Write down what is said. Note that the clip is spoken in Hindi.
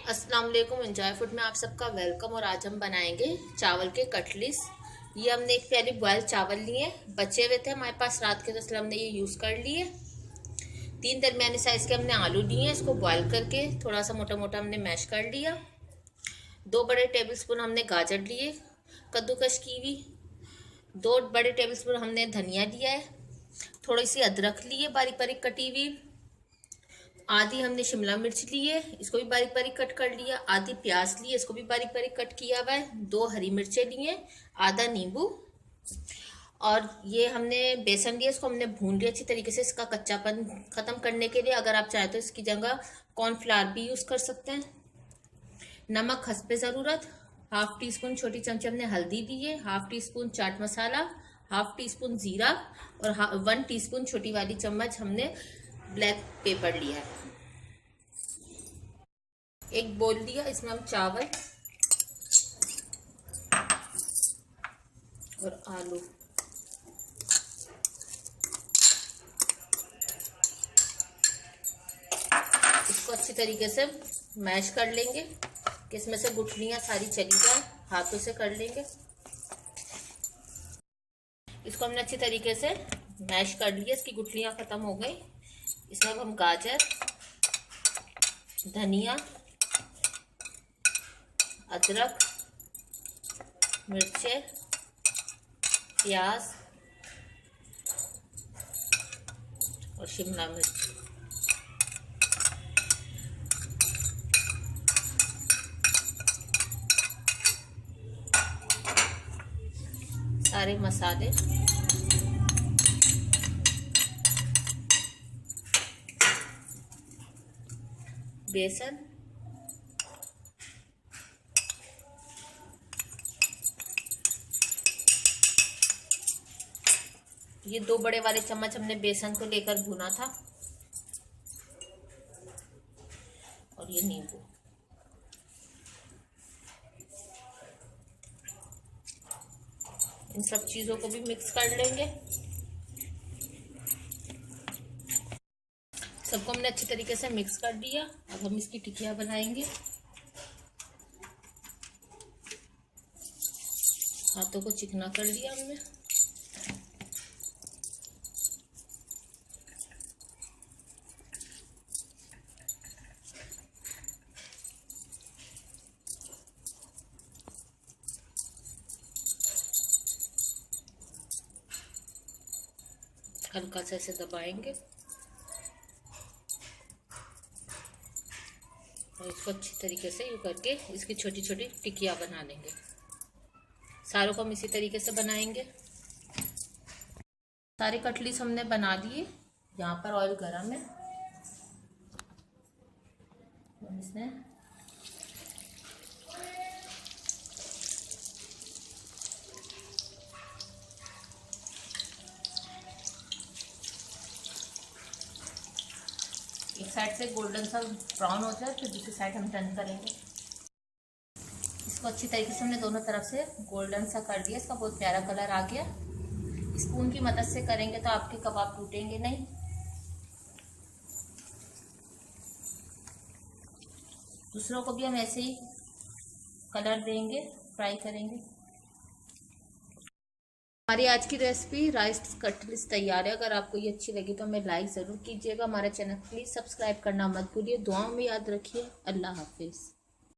अस्सलाम वालेकुम। एंजॉय फूड में आप सबका वेलकम। और आज हम बनाएंगे चावल के कटलिस। ये हमने एक प्याली बॉयल चावल लिए, बचे हुए थे हमारे पास रात के, तो इसलिए हमने ये यूज़ कर लिए। 3 दरमियानी साइज़ के हमने आलू लिए, इसको बॉयल करके थोड़ा सा मोटा मोटा हमने मैश कर लिया। 2 बड़े टेबलस्पून हमने गाजर लिए कद्दूकश की हुई। 2 बड़े टेबलस्पून हमने धनिया लिया है। थोड़ी सी अदरक ली है बारीक बारीक कटी हुई। आधी हमने शिमला मिर्च ली है, इसको भी बारीक बारीक कट कर लिया। आधी प्याज ली है, इसको भी बारीक बारीक कट किया हुआ है। 2 हरी मिर्चें ली हैं, आधा नींबू। और ये हमने बेसन लिया, इसको हमने भून लिया अच्छी तरीके से इसका कच्चापन खत्म करने के लिए। अगर आप चाहें तो इसकी जगह कॉर्नफ्लावर भी यूज कर सकते हैं। नमक हस्बे ज़रूरत। 1/2 टीस्पून छोटी चमचे हमने हल्दी दी है। 1/2 टीस्पून चाट मसाला, 1/2 टीस्पून जीरा और 1 टीस्पून छोटी वाली चम्मच हमने ब्लैक पेपर लिया है। एक बोल लिया, इसमें हम चावल और आलू इसको अच्छी तरीके से मैश कर लेंगे कि इसमें से गुठलियां सारी चली जाए। हाथों से कर लेंगे। इसको हमने अच्छी तरीके से मैश कर लिया, इसकी गुठलियां खत्म हो गई। इसमें अब हम गाजर, धनिया, अदरक, मिर्चें, प्याज और शिमला मिर्च सारे मसाले बेसन ये 2 बड़े वाले चम्मच हमने बेसन को लेकर भुना था। और ये नींबू, इन सब चीजों को भी मिक्स कर लेंगे। सबको हमने अच्छी तरीके से मिक्स कर दिया। अब हम इसकी टिकिया बनाएंगे। हाथों को चिकना कर लिया हमने। हल्का सा ऐसे दबाएंगे और इसको अच्छी तरीके से यूँ करके इसकी छोटी छोटी टिकिया बना लेंगे। सारों को हम इसी तरीके से बनाएंगे। सारे कटलिस हमने बना लिए। यहाँ पर ऑयल गरम है, इसमें एक साइड से गोल्डन सा ब्राउन हो जाए, फिर दूसरी साइड हम टर्न करेंगे। इसको अच्छी तरीके से हमने दोनों तरफ से गोल्डन सा कर दिया। इसका बहुत प्यारा कलर आ गया। स्पून की मदद से करेंगे तो आपके कबाब टूटेंगे नहीं। दूसरों को भी हम ऐसे ही कलर देंगे, फ्राई करेंगे। हमारी आज की रेसिपी राइस कटलिस तैयार है। अगर आपको ये अच्छी लगी तो हमें लाइक ज़रूर कीजिएगा। हमारे चैनल प्लीज़ सब्सक्राइब करना मत भूलिए। दुआओं में याद रखिए। अल्लाह हाफिज़।